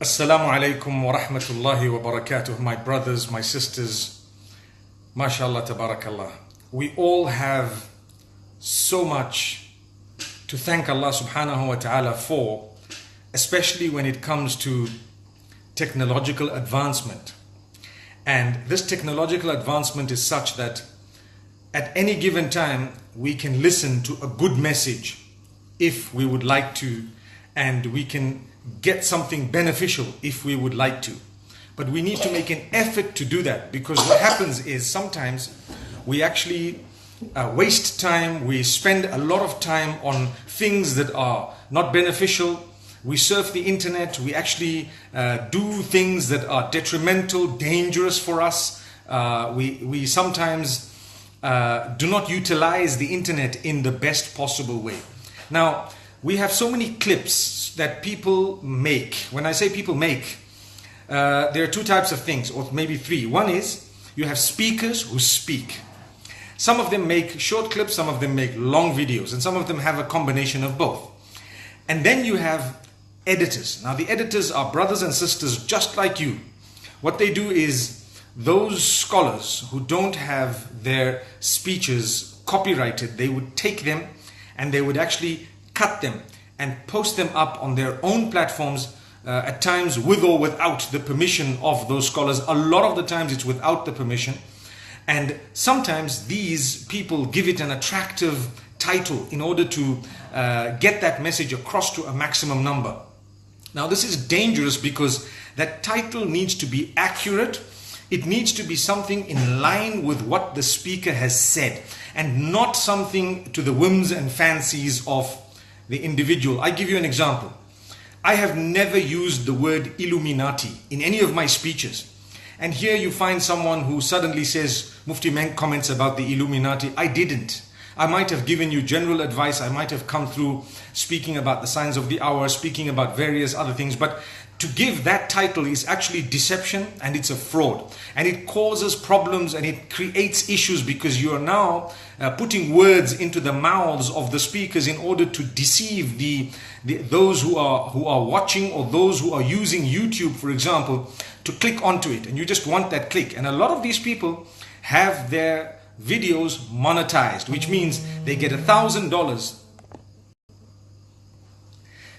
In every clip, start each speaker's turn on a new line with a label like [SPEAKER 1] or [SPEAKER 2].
[SPEAKER 1] Assalamu alaikum wa rahmatullahi wa barakatuh, my brothers, my sisters, mashallah, tabarakallah. We all have so much to thank Allah subhanahu wa ta'ala for, especially when it comes to technological advancement. And this technological advancement is such that at any given time we can listen to a good message if we would like to, and we can get something beneficial if we would like to. But we need to make an effort to do that, because what happens is sometimes we actually waste time, we spend a lot of time on things that are not beneficial. We surf the internet, we actually do things that are detrimental, dangerous for us. We sometimes do not utilize the internet in the best possible way. Now, we have so many clips that people make. When I say people make, there are two types of things, or maybe three. One is you have speakers who speak. Some of them make short clips, some of them make long videos, and some of them have a combination of both. And then you have editors. Now the editors are brothers and sisters just like you. What they do is, those scholars who don't have their speeches copyrighted, they would take them and they would actually cut them and post them up on their own platforms, at times with or without the permission of those scholars. A lot of the times it's without the permission. And sometimes these people give it an attractive title in order to get that message across to a maximum number. Now this is dangerous because that title needs to be accurate. It needs to be something in line with what the speaker has said, and not something to the whims and fancies of the individual. I give you an example. I have never used the word Illuminati in any of my speeches. And here you find someone who suddenly says, Mufti Menk comments about the Illuminati. I didn't. I might have given you general advice. I might have come through speaking about the signs of the hour, speaking about various other things. But to give that title is actually deception, and it's a fraud. And it causes problems and it creates issues, because you are now putting words into the mouths of the speakers in order to deceive those who are watching, or those who are using YouTube, for example, to click onto it. And you just want that click. And a lot of these people have their videos monetized, which means they get $1,000.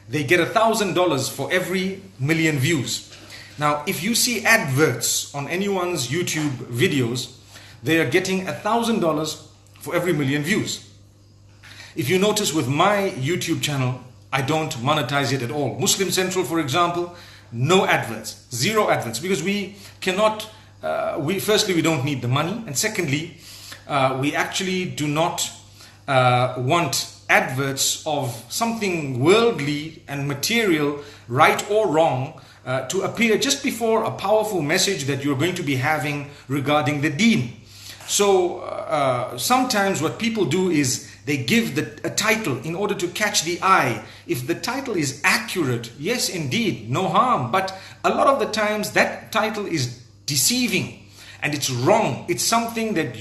[SPEAKER 1] They get $1,000 for every million views. Now, if you see adverts on anyone's YouTube videos, they are getting $1,000 for every million views. If you notice with my YouTube channel, I don't monetize it at all. Muslim Central, for example, no adverts, zero adverts, because we cannot, firstly, we don't need the money, and secondly, we actually do not want adverts of something worldly and material, right or wrong, to appear just before a powerful message that you're going to be having regarding the deen. So sometimes what people do is they give a title in order to catch the eye. If the title is accurate, yes indeed, no harm, but a lot of the times that title is deceiving. And it's wrong. It's something that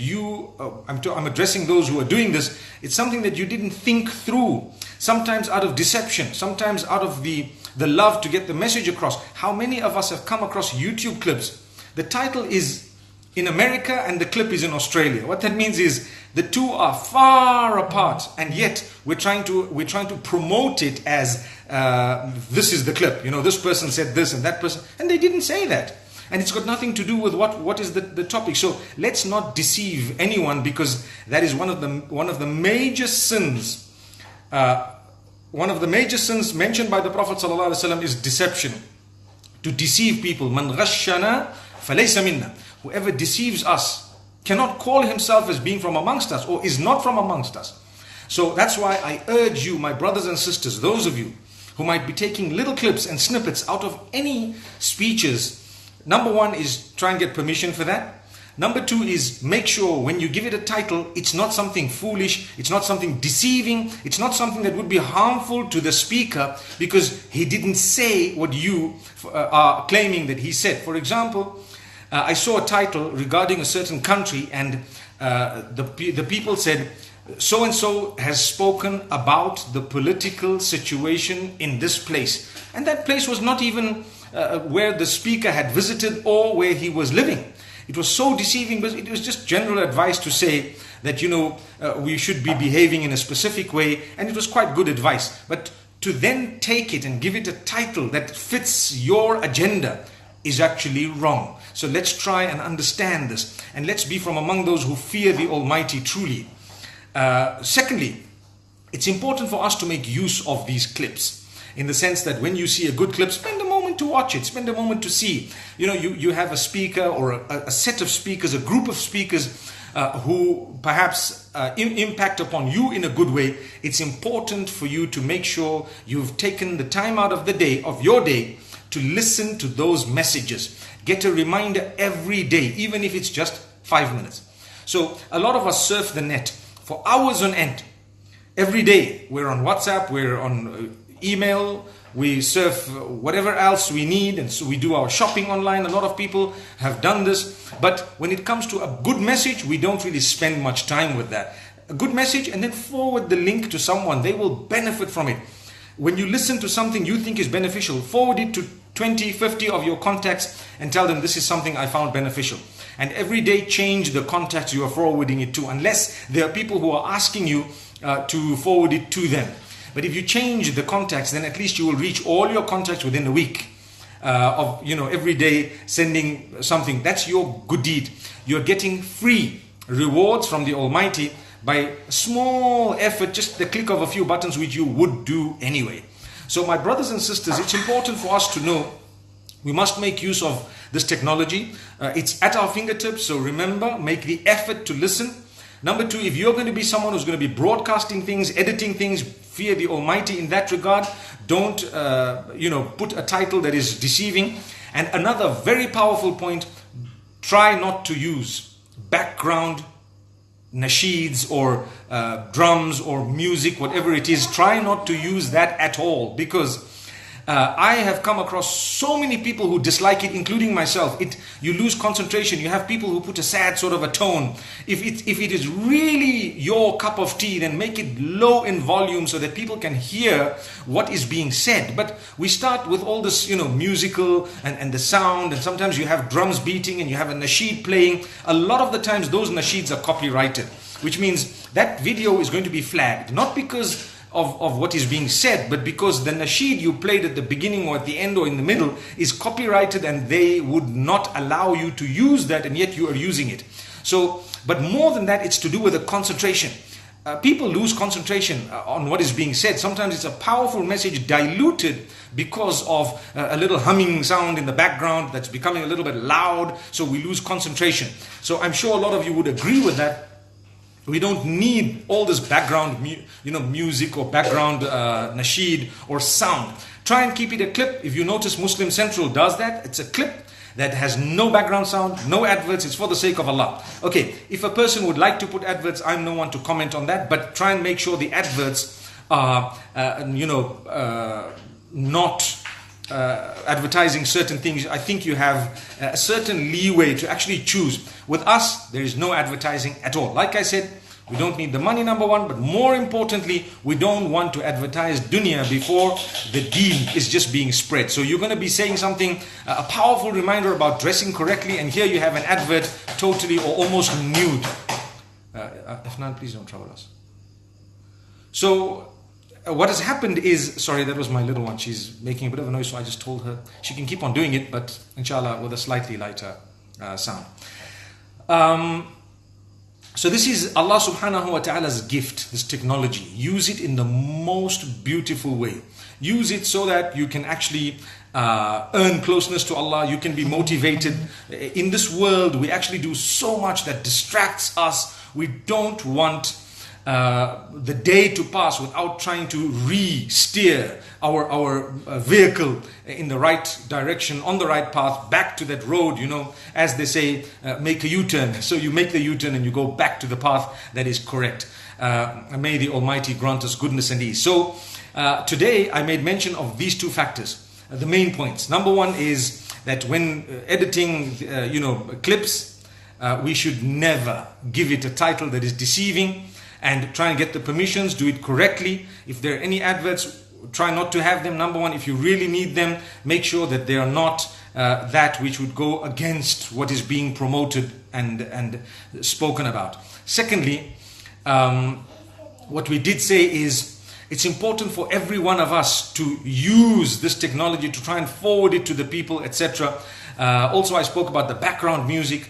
[SPEAKER 1] I'm addressing those who are doing this. It's something that you didn't think through. Sometimes out of deception, sometimes out of the love to get the message across. How many of us have come across YouTube clips? The title is in America and the clip is in Australia. What that means is the two are far apart, and yet we're trying to promote it as this is the clip. You know, this person said this and that person, and they didn't say that. And it's got nothing to do with what is the topic. So let's not deceive anyone, because that is one of the major sins. One of the major sins mentioned by the Prophet ﷺ is deception. To deceive people. Man ghashana falaysa minna. Whoever deceives us cannot call himself as being from amongst us, or is not from amongst us. So that's why I urge you, my brothers and sisters, those of you who might be taking little clips and snippets out of any speeches, number one is try and get permission for that. Number two is make sure when you give it a title, it's not something foolish, it's not something deceiving, it's not something that would be harmful to the speaker because he didn't say what you are claiming that he said. For example, I saw a title regarding a certain country, and the people said, so and so has spoken about the political situation in this place, and that place was not even where the speaker had visited or where he was living. It was so deceiving, but it was just general advice to say that, we should be behaving in a specific way, and it was quite good advice. But to then take it and give it a title that fits your agenda is actually wrong. So let's try and understand this, and let's be from among those who fear the Almighty truly. Secondly, it's important for us to make use of these clips, in the sense that when you see a good clip, spend a moment to watch it, spend a moment to see. You have a speaker or a set of speakers, a group of speakers who perhaps impact upon you in a good way. It's important for you to make sure you've taken the time out of your day to listen to those messages. Get a reminder every day, even if it's just 5 minutes. So a lot of us surf the net for hours on end. Every day we're on WhatsApp, we're on email, we surf whatever else we need, and so we do our shopping online. A lot of people have done this, but when it comes to a good message, we don't really spend much time with that. A good message, and then forward the link to someone. They will benefit from it. When you listen to something you think is beneficial, forward it to 20, 50 of your contacts and tell them, this is something I found beneficial. And every day change the contacts you are forwarding it to, unless there are people who are asking you to forward it to them. But if you change the contacts, then at least you will reach all your contacts within a week of every day sending something. That's your good deed. You're getting free rewards from the Almighty by small effort, just the click of a few buttons, which you would do anyway. So my brothers and sisters, it's important for us to know we must make use of this technology. It's at our fingertips, so remember, make the effort to listen. Number two, if you're going to be someone who's going to be broadcasting things, editing things, fear the Almighty in that regard. Don't, put a title that is deceiving. And another very powerful point, try not to use background nasheeds or drums or music, whatever it is. Try not to use that at all, because I have come across so many people who dislike it, including myself. You lose concentration. You have people who put a sad sort of a tone. If it is really your cup of tea, then make it low in volume so that people can hear what is being said. But we start with all this, musical and the sound, and sometimes you have drums beating and you have a nasheed playing. A lot of the times those nasheeds are copyrighted, which means that video is going to be flagged, not because of what is being said, but because the nasheed you played at the beginning or at the end or in the middle is copyrighted, and they would not allow you to use that, and yet you are using it. So, but more than that, it's to do with the concentration. People lose concentration on what is being said. Sometimes it's a powerful message diluted because of a little humming sound in the background that's becoming a little bit loud, so we lose concentration. So I'm sure a lot of you would agree with that. We don't need all this background, music or background nasheed or sound. Try and keep it a clip. If you notice, Muslim Central does that. It's a clip that has no background sound, no adverts. It's for the sake of Allah. Okay, if a person would like to put adverts, I'm no one to comment on that. But try and make sure the adverts are, not advertising certain things. I think you have a certain leeway to actually choose. With us, there is no advertising at all. Like I said, we don't need the money, number one, but more importantly, we don't want to advertise dunya before the deen is just being spread. So you're going to be saying something, a powerful reminder about dressing correctly, and here you have an advert totally or almost nude. If not, please don't trouble us. So what has happened is, sorry, that was my little one. She's making a bit of a noise, so I just told her she can keep on doing it, but inshallah with a slightly lighter sound. So this is Allah subhanahu wa ta'ala's gift, this technology. Use it in the most beautiful way. Use it so that you can actually earn closeness to Allah. You can be motivated. In this world, we actually do so much that distracts us. We don't want the day to pass without trying to re-steer our vehicle in the right direction, on the right path, back to that road, as they say, make a U-turn. So you make the U-turn and you go back to the path that is correct. May the Almighty grant us goodness and ease. So today I made mention of these two factors, the main points. Number one is that when editing, clips, we should never give it a title that is deceiving. and try and get the permissions, do it correctly. If there are any adverts, try not to have them. Number one, if you really need them, make sure that they are not that which would go against what is being promoted and spoken about. Secondly, what we did say is it's important for every one of us to use this technology to try and forward it to the people, etc. Also, I spoke about the background music.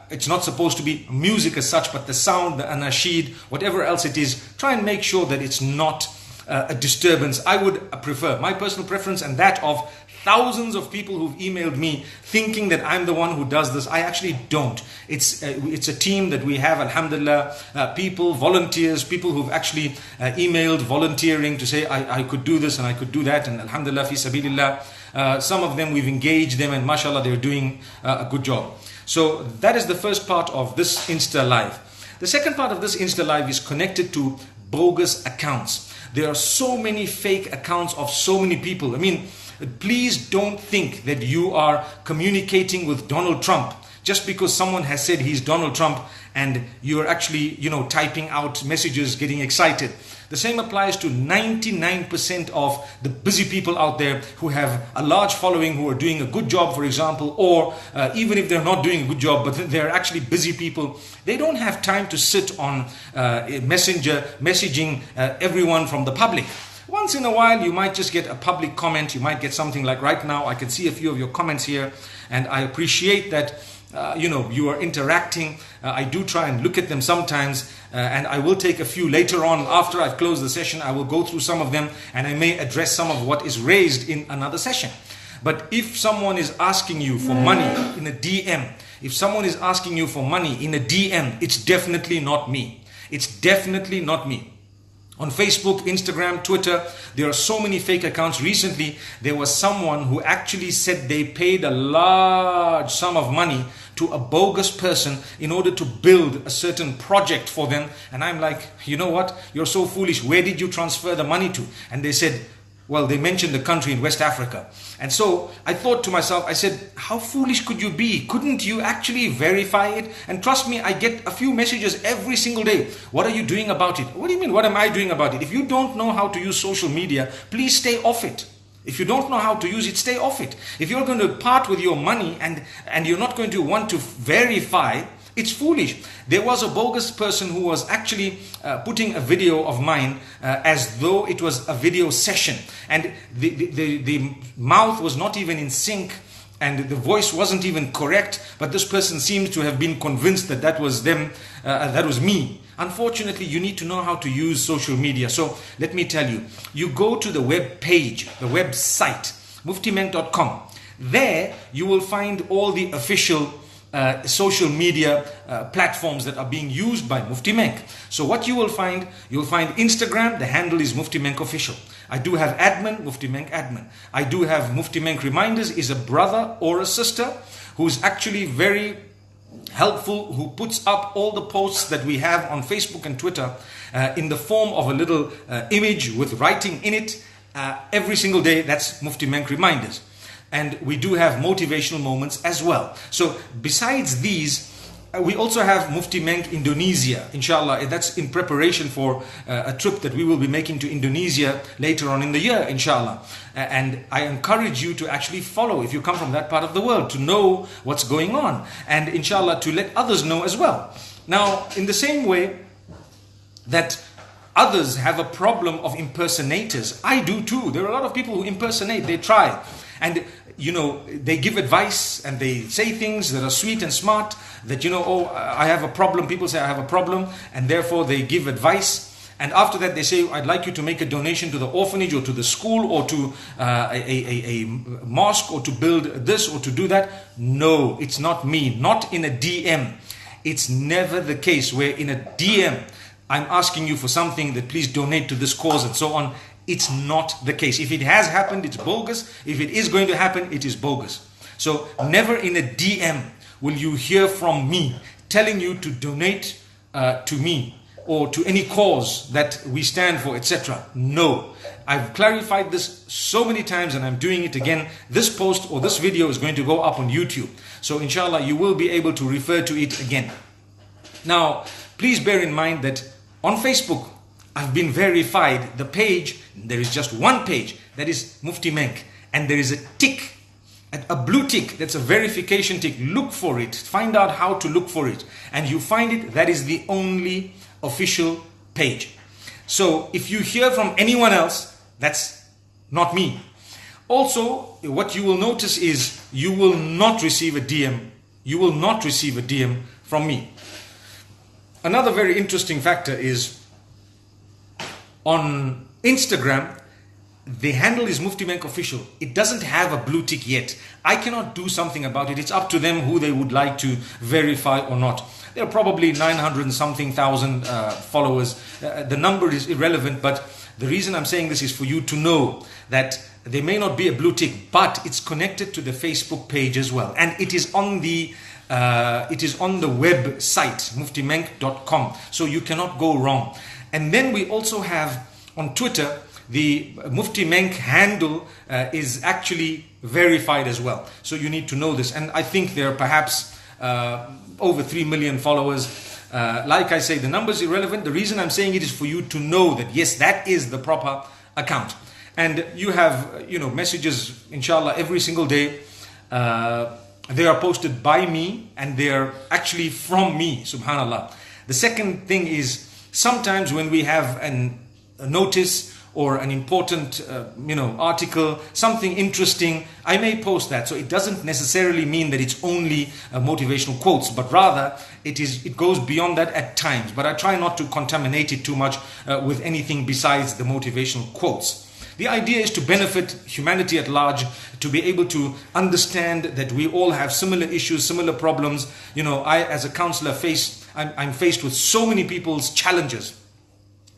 [SPEAKER 1] It's not supposed to be music as such, but the sound, the anashid, whatever else it is, try and make sure that it's not a disturbance. I would prefer, my personal preference and that of thousands of people who've emailed me thinking that I'm the one who does this. I actually don't. It's a team that we have, alhamdulillah, people, volunteers, people who've actually emailed volunteering to say I could do this and I could do that, and alhamdulillah, fi sabilillah. Some of them we've engaged them and mashallah they're doing a good job. So that is the first part of this Insta Live. The second part of this Insta Live is connected to bogus accounts. There are so many fake accounts of so many people. I mean, please don't think that you are communicating with Donald Trump just because someone has said he's Donald Trump and you're actually, typing out messages, getting excited. The same applies to 99% of the busy people out there who have a large following, who are doing a good job, for example, or even if they're not doing a good job, but they're actually busy people. They don't have time to sit on Messenger messaging everyone from the public. Once in a while, you might just get a public comment. You might get something like right now. I can see a few of your comments here, and I appreciate that you are interacting. I do try and look at them sometimes, and I will take a few later on after I've closed the session. I will go through some of them, and I may address some of what is raised in another session. But if someone is asking you for money in a DM, it's definitely not me. It's definitely not me. On Facebook, Instagram, Twitter, there are so many fake accounts. Recently, there was someone who actually said they paid a large sum of money to a bogus person in order to build a certain project for them. And I'm like, you know what? You're so foolish. Where did you transfer the money to? And they said, well, they mentioned the country in West Africa. And so I thought to myself, I said, how foolish could you be? Couldn't you actually verify it? And trust me, I get a few messages every single day. What are you doing about it? What do you mean, what am I doing about it? If you don't know how to use social media, please stay off it. If you don't know how to use it, stay off it. If you're going to part with your money and you're not going to want to verify, it's foolish. There was a bogus person who was actually putting a video of mine as though it was a video session. And the mouth was not even in sync and the voice wasn't even correct. But this person seemed to have been convinced that that was them, that was me. Unfortunately, you need to know how to use social media. So let me tell you, you go to the web page, the website, muftimenk.com. There you will find all the official social media platforms that are being used by Mufti Menk. So what you will find, you'll find Instagram, the handle is Mufti Menk Official. I do have admin, Mufti Menk admin. I do have Mufti Menk Reminders, is a brother or a sister who's actually very helpful, who puts up all the posts that we have on Facebook and Twitter in the form of a little image with writing in it every single day. That's Mufti Menk Reminders. And we do have motivational moments as well. So besides these, we also have Mufti Menk Indonesia, inshallah. That's in preparation for a trip that we will be making to Indonesia later on in the year, inshallah. And I encourage you to actually follow, if you come from that part of the world, to know what's going on. And inshallah, to let others know as well. Now, in the same way that others have a problem of impersonators, I do too. There are a lot of people who impersonate, they try. And they give advice and they say things that are sweet and smart, that I have a problem. People say I have a problem, and therefore they give advice. And after that they say, I'd like you to make a donation to the orphanage or to the school or to a mosque or to build this or to do that. No, it's not me. Not in a DM. It's never the case where in a DM I'm asking you for something, that please donate to this cause and so on. It's not the case. If it has happened, it's bogus. If it is going to happen, it is bogus. So never in a DM will you hear from me telling you to donate to me or to any cause that we stand for, etc. No. I've clarified this so many times and I'm doing it again. This post or this video is going to go up on YouTube. So inshallah, you will be able to refer to it again. Now, please bear in mind that On Facebook, I've been verified. The page, there is just one page, that is Mufti Menk, and there is a tick, a blue tick, that's a verification tick. Look for it, find out how to look for it, and you find it. That is the only official page. So if you hear from anyone else, that's not me. Also, what you will notice is you will not receive a DM. You will not receive a DM from me. Another very interesting factor is on Instagram, the handle is Mufti Menk Official. It doesn't have a blue tick yet. I cannot do something about it. It's up to them who they would like to verify or not. There are probably 900 and something thousand followers. The number is irrelevant, but the reason I'm saying this is for you to know that there may not be a blue tick, but it's connected to the Facebook page as well, and it is on the website muftimenk.com, so you cannot go wrong. And then we also have on Twitter, the Mufti Menk handle is actually verified as well. So you need to know this. And I think there are perhaps over 3 million followers. Like I say, the number is irrelevant. The reason I'm saying it is for you to know that yes, that is the proper account. And you have, messages, inshallah, every single day. They are posted by me and they are actually from me, subhanallah. The second thing is, sometimes when we have a notice or an important article, something interesting, I may post that. So it doesn't necessarily mean that it's only motivational quotes, but rather it goes beyond that at times. But I try not to contaminate it too much with anything besides the motivational quotes. The idea is to benefit humanity at large, to be able to understand that we all have similar issues, similar problems. I as a counselor I'm faced with so many people's challenges,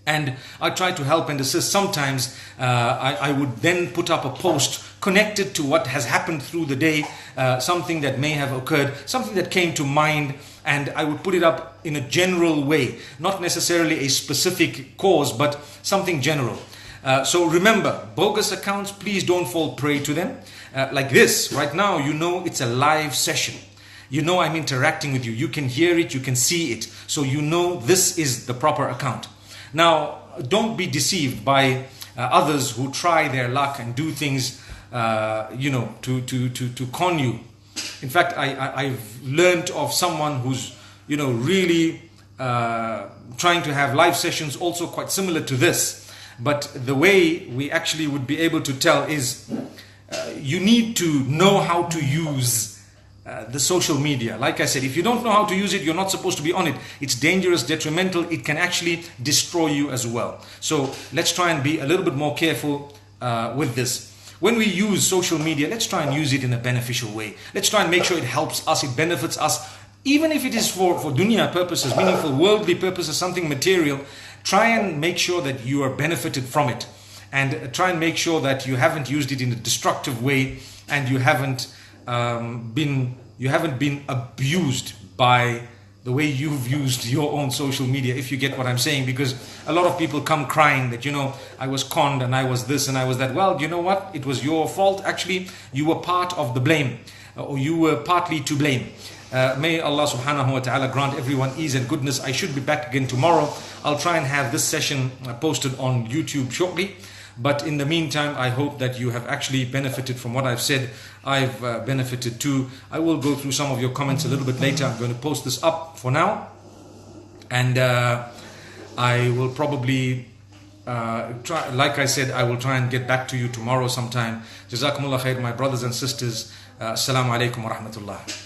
[SPEAKER 1] and I try to help and assist. Sometimes I would then put up a post connected to what has happened through the day, something that may have occurred, something that came to mind, and I would put it up in a general way, not necessarily a specific cause, but something general. So remember, bogus accounts, please don't fall prey to them. Like this, right now, it's a live session. I'm interacting with you. You can hear it, you can see it. So this is the proper account. Now, don't be deceived by others who try their luck and do things, to con you. In fact, I've learned of someone who's, really trying to have live sessions also quite similar to this. But the way we actually would be able to tell is you need to know how to use the social media. Like I said, if you don't know how to use it, you're not supposed to be on it. It's dangerous, detrimental. It can actually destroy you as well. So let's try and be a little bit more careful with this. When we use social media, let's try and use it in a beneficial way. Let's try and make sure it helps us, it benefits us. Even if it is for dunya purposes, meaningful worldly purposes, something material, try and make sure that you are benefited from it. And try and make sure that you haven't used it in a destructive way, and you haven't been abused by the way you've used your own social media, if you get what I'm saying. Because a lot of people come crying that, I was conned and I was this and I was that. Well, you know what? It was your fault. Actually, you were part of the blame, or you were partly to blame. May Allah subhanahu wa ta'ala grant everyone ease and goodness. I should be back again tomorrow. I'll try and have this session posted on YouTube shortly. But in the meantime, I hope that you have actually benefited from what I've said. I've benefited too. I will go through some of your comments a little bit later. I'm going to post this up for now. And I will probably, like I said, I will try and get back to you tomorrow sometime. Jazakumullah khair, my brothers and sisters. Assalamu alaikum wa rahmatullah.